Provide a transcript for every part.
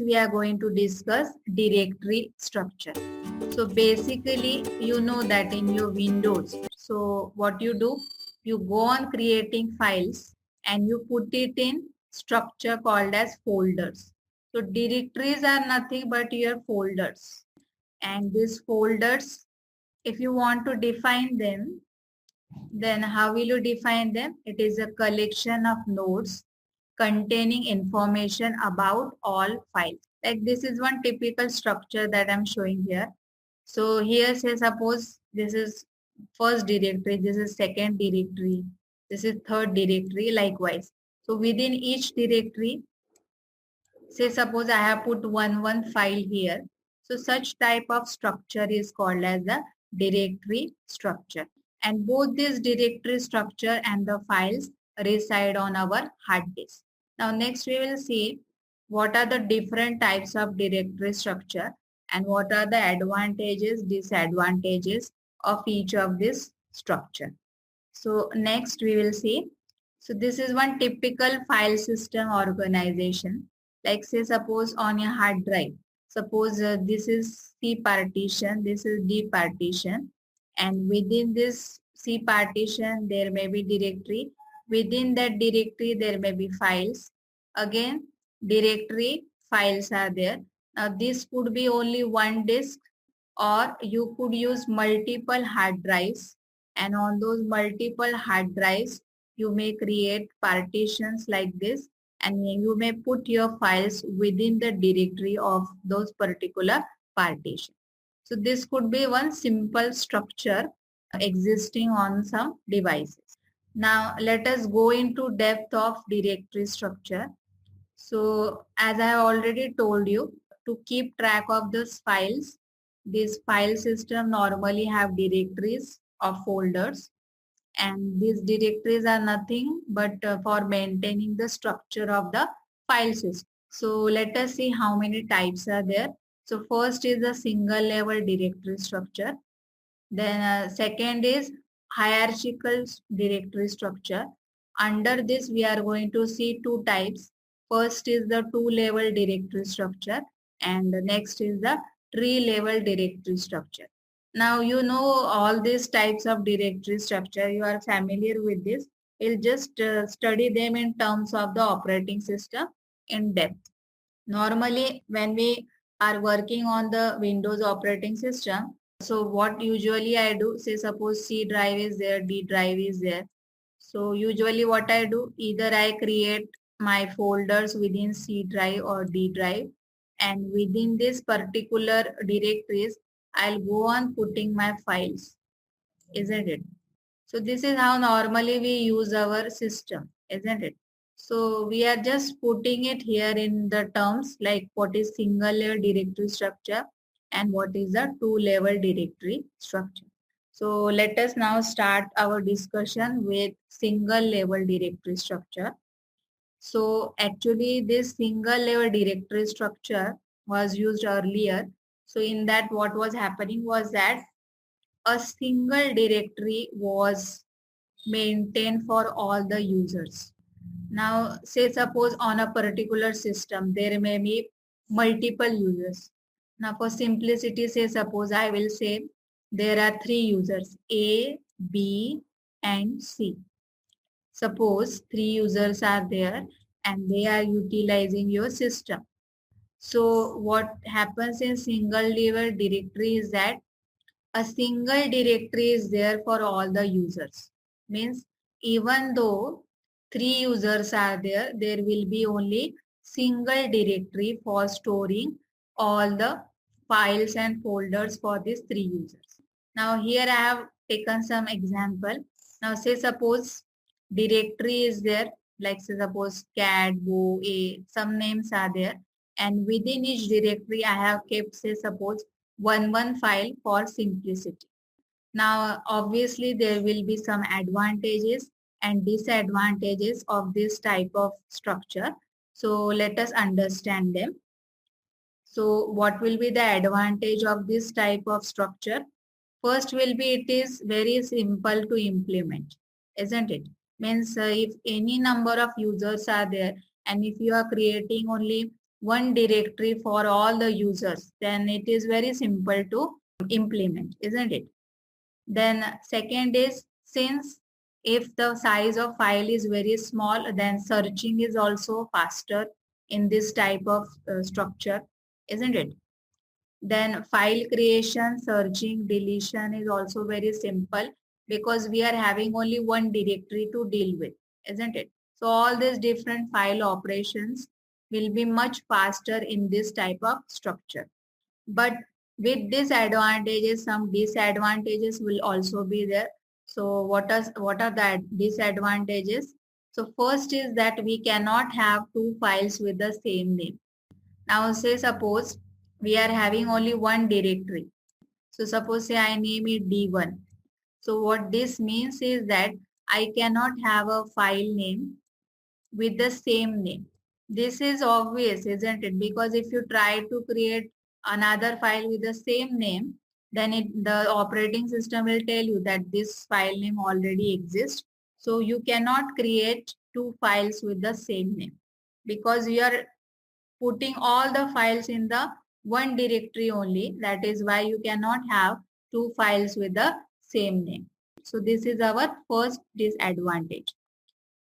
we are going to discuss directory structure. So basically, you know that in your Windows, so what you do, you go on creating files and you put it in structure called as folders. So directories are nothing but your folders. And these folders, if you want to define them, then how will you define them? It is a collection of nodes containing information about all files. Like this is one typical structure that I'm showing here. So here say suppose this is first directory, this is second directory, this is third directory likewise. So within each directory, say suppose I have put one file here. So such type of structure is called as the directory structure. And both this directory structure and the files reside on our hard disk. Now next we will see what are the different types of directory structure and what are the advantages, disadvantages of each of this structure. So next we will see. So this is one typical file system organization. Like say suppose on your hard drive, suppose this is C partition, this is D partition, and within this C partition there may be directory. Within that directory there may be files. Again directory files are there. Now this could be only one disk or you could use multiple hard drives, and on those multiple hard drives you may create partitions like this, and you may put your files within the directory of those particular partitions. So this could be one simple structure existing on some devices. Now let us go into depth of directory structure. So as I have already told you, to keep track of these files, this file system normally have directories or folders, and these directories are nothing but for maintaining the structure of the file system. So let us see how many types are there. So first is a single level directory structure. Then second is hierarchical directory structure. Under this we are going to see two types. First is the two level directory structure and the next is the tree level directory structure. Now you know all these types of directory structure. You are familiar with this. We'll just study them in terms of the operating system in depth. Normally when we are working on the Windows operating system, so what usually I do, say suppose C drive is there, D drive is there. So usually what I do, either I create my folders within C drive or D drive, and within this particular directories, I'll go on putting my files, isn't it? So this is how normally we use our system, isn't it? So we are just putting it here in the terms like what is single layer directory structure and what is the two level directory structure. So let us now start our discussion with single level directory structure. So actually this single level directory structure was used earlier. So in that what was happening was that a single directory was maintained for all the users. Now, say suppose on a particular system, there may be multiple users. Now, for simplicity, say suppose I will say there are three users, A, B, and C. Suppose three users are there and they are utilizing your system. So what happens in single level directory is that a single directory is there for all the users. Means even though three users are there, there will be only single directory for storing all the files and folders for these three users. Now here I have taken some example. Now say suppose directory is there, like say suppose cat, bo, a, some names are there, and within each directory I have kept say suppose one file for simplicity. Now obviously there will be some advantages and disadvantages of this type of structure. So let us understand them. So what will be the advantage of this type of structure? First will be it is very simple to implement, isn't it? Means if any number of users are there and if you are creating only one directory for all the users, then it is very simple to implement, isn't it? Then second is, since if the size of file is very small, then searching is also faster in this type of structure, isn't it? Then file creation, searching, deletion is also very simple because we are having only one directory to deal with, isn't it? So all these different file operations will be much faster in this type of structure. But with disadvantages, some disadvantages will also be there. So what are the disadvantages? So first is that we cannot have two files with the same name. Now say suppose we are having only one directory. So suppose say I name it D1. So what this means is that I cannot have a file name with the same name. This is obvious, isn't it? Because if you try to create another file with the same name, then the operating system will tell you that this file name already exists. So you cannot create two files with the same name because you are putting all the files in the one directory only. That is why you cannot have two files with the same name. So this is our first disadvantage.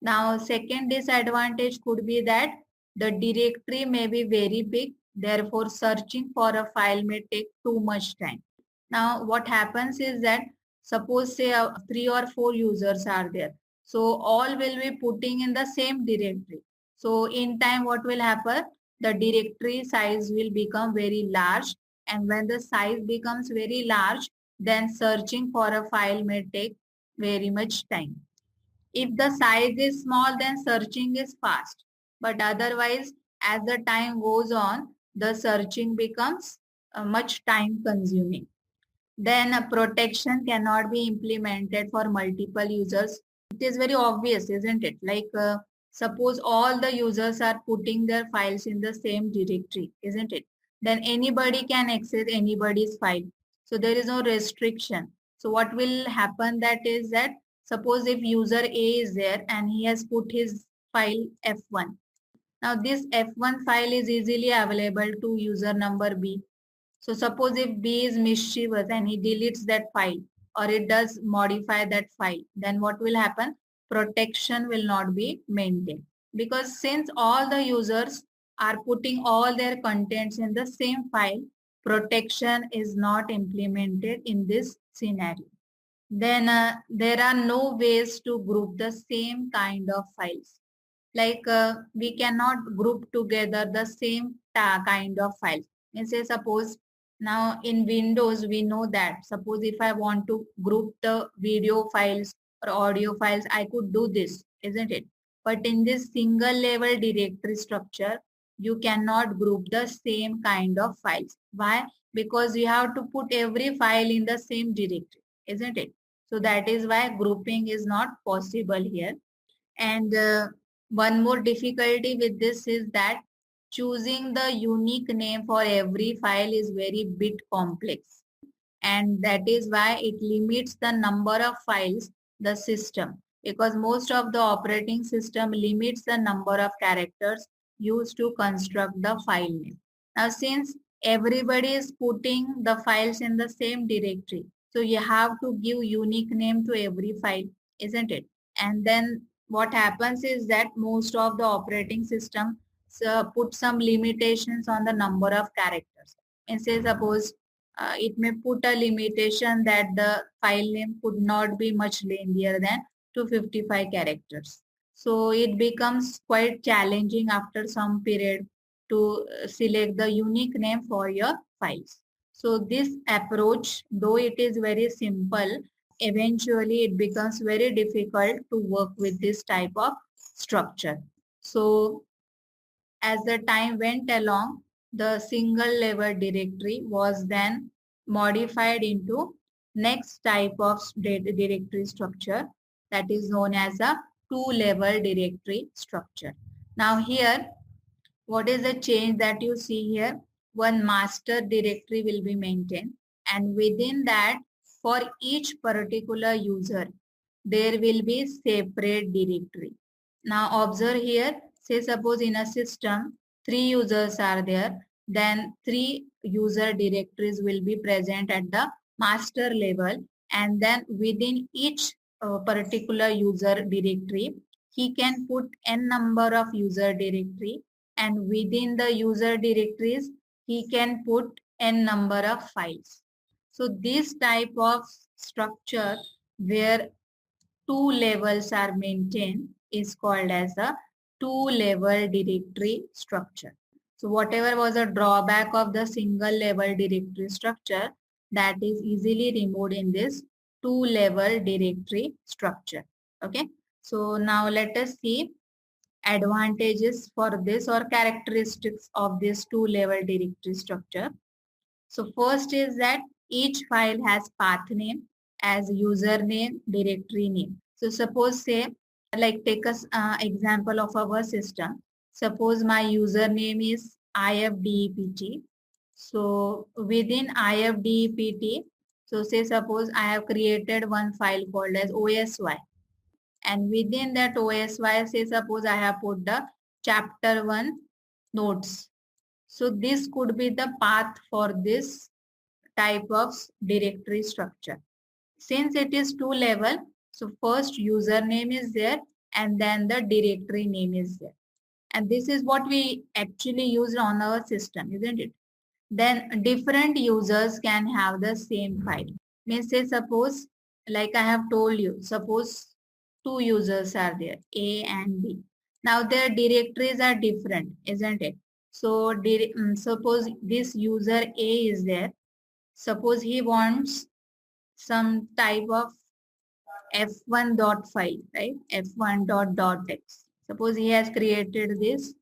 Now, second disadvantage could be that the directory may be very big, therefore searching for a file may take too much time. Now, what happens is that suppose say 3 or 4 users are there. So all will be putting in the same directory. So in time what will happen? The directory size will become very large, and when the size becomes very large, then searching for a file may take very much time. If the size is small, then searching is fast. But otherwise, as the time goes on, the searching becomes much time consuming. Then protection cannot be implemented for multiple users. It is very obvious, isn't it? Like suppose all the users are putting their files in the same directory, isn't it? Then anybody can access anybody's file. So there is no restriction. So what will happen that is that suppose if user A is there and he has put his file F1. Now this F1 file is easily available to user number B. So suppose if B is mischievous and he deletes that file or it does modify that file, then what will happen? Protection will not be maintained. Because since all the users are putting all their contents in the same file, protection is not implemented in this scenario. Then there are no ways to group the same kind of files. Like we cannot group together the same kind of files. Let's say suppose now in Windows we know that suppose if I want to group the video files or audio files, I could do this, isn't it? But in this single level directory structure, you cannot group the same kind of files. Why? Because you have to put every file in the same directory, isn't it? So that is why grouping is not possible here. And one more difficulty with this is that choosing the unique name for every file is very bit complex. And that is why it limits the number of files the system, because most of the operating system limits the number of characters used to construct the file name. Now since everybody is putting the files in the same directory, so you have to give unique name to every file, isn't it? And then what happens is that most of the operating system put some limitations on the number of characters. And say suppose it may put a limitation that the file name could not be much lengthier than 255 characters. So it becomes quite challenging after some period to select the unique name for your files. So this approach, though it is very simple, eventually it becomes very difficult to work with this type of structure. So as the time went along, the single level directory was then modified into next type of directory structure, that is known as a two-level directory structure. Now here, what is the change that you see here? One master directory will be maintained, and within that, for each particular user, there will be separate directory. Now observe here, say suppose in a system, three users are there, then three user directories will be present at the master level, and then within each particular user directory, he can put n number of user directory, and within the user directories, he can put n number of files. So this type of structure where two levels are maintained is called as a two-level directory structure. So whatever was a drawback of the single level directory structure, that is easily removed in this two-level directory structure. Okay. So now let us see advantages for this or characteristics of this two-level directory structure. So first is that each file has path name as username, directory name. So suppose say, like take us example of our system. Suppose my username is ifdept. So within ifdept, so say suppose I have created one file called as osy, and within that osy, say suppose I have put the chapter 1 notes. So this could be the path for this type of directory structure. Since it is two level, so first username is there and then the directory name is there. And this is what we actually use on our system, isn't it? Then different users can have the same file. Means say suppose, like I have told you, suppose two users are there, A and B. Now their directories are different, isn't it? So suppose this user A is there. Suppose he wants some type of f1 dot file, right? f1 dot.x. Suppose he has created this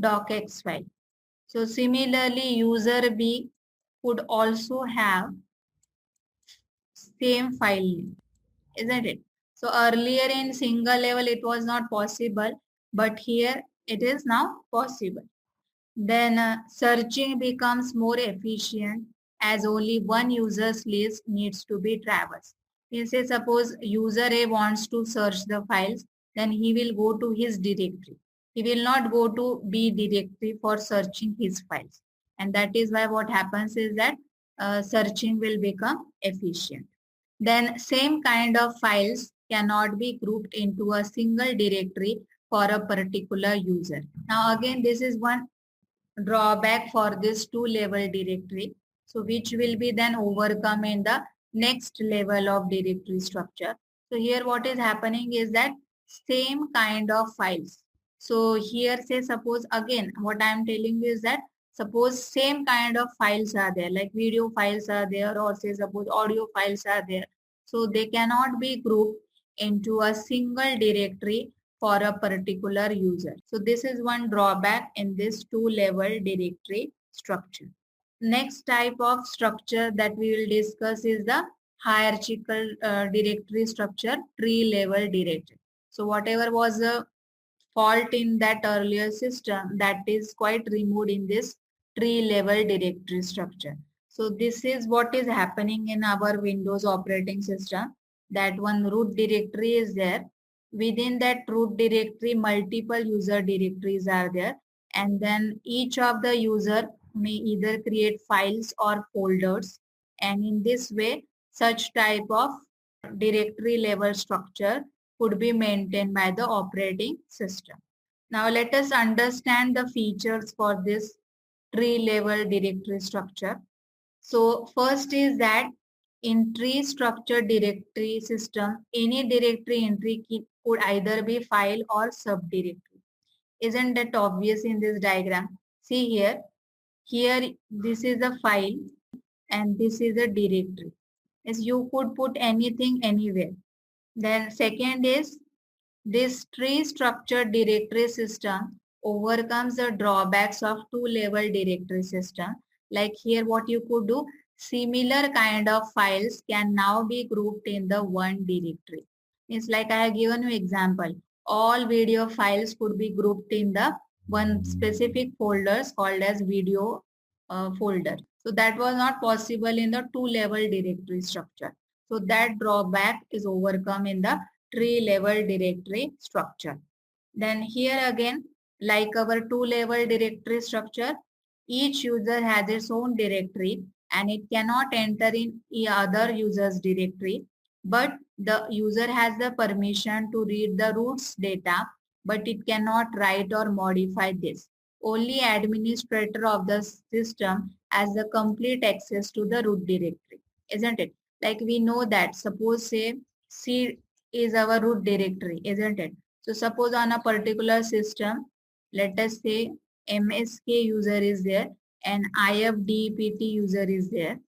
docx file. So similarly, user B could also have same file name, isn't it? So earlier in single level, it was not possible, but here it is now possible. Then searching becomes more efficient as only one user's list needs to be traversed. Let's say suppose user A wants to search the files, then he will go to his directory. He will not go to B directory for searching his files. And that is why what happens is that searching will become efficient. Then same kind of files cannot be grouped into a single directory for a particular user. Now again, this is one drawback for this two level directory. So which will be then overcome in the next level of directory structure. So here what is happening is that same kind of files. So here say suppose again what I am telling you is that suppose same kind of files are there, like video files are there, or say suppose audio files are there. So they cannot be grouped into a single directory for a particular user. So this is one drawback in this two-level directory structure. Next type of structure that we will discuss is the hierarchical directory structure, tree-level directory. So whatever was a fault in that earlier system, that is quite removed in this tree-level directory structure. So this is what is happening in our Windows operating system, that one root directory is there. Within that root directory, multiple user directories are there, and then each of the user may either create files or folders, and in this way such type of directory level structure could be maintained by the operating system. Now let us understand the features for this tree level directory structure. So first is that in tree structure directory system, any directory entry could either be file or subdirectory. Isn't that obvious in this diagram? See here this is a file and this is a directory. Yes, you could put anything anywhere. Then second is this tree structured directory system overcomes the drawbacks of two-level directory system. Like here what you could do, similar kind of files can now be grouped in the one directory. It's like I have given you example. All video files could be grouped in the one specific folders called as video folder. So that was not possible in the two-level directory structure. So that drawback is overcome in the tree level directory structure. Then here again, Like our two-level directory structure, each user has its own directory and it cannot enter in other user's directory, but the user has the permission to read the root's data, but it cannot write or modify this. Only administrator of the system has the complete access to the root directory, isn't it? Like we know that, suppose say C is our root directory, isn't it? So suppose on a particular system, let us say MSK user is there and IFDPT user is there.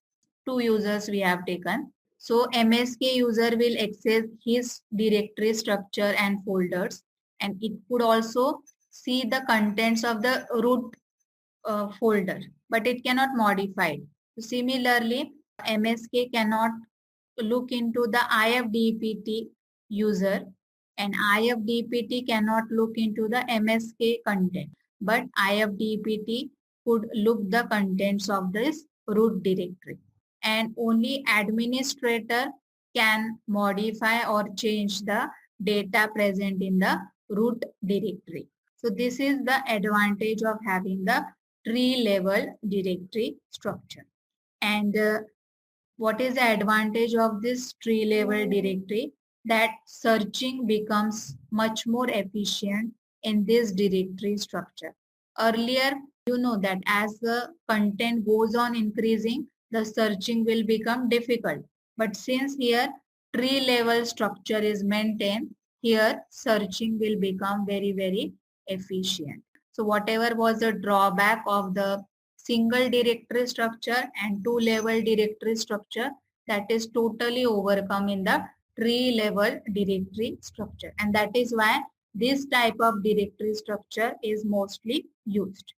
Two users we have taken. So MSK user will access his directory structure and folders, and it could also see the contents of the root folder, but it cannot modify it. So similarly, MSK cannot look into the IFDPT user and IFDPT cannot look into the MSK content, but IFDPT could look the contents of this root directory, and only administrator can modify or change the data present in the root directory. So this is the advantage of having the tree level directory structure. And what is the advantage of this tree level directory? That searching becomes much more efficient in this directory structure. Earlier, you know that as the content goes on increasing, the searching will become difficult. But since here tree level structure is maintained, here searching will become very, very efficient. So whatever was the drawback of the single directory structure and two level directory structure, that is totally overcome in the tree level directory structure, and that is why this type of directory structure is mostly used.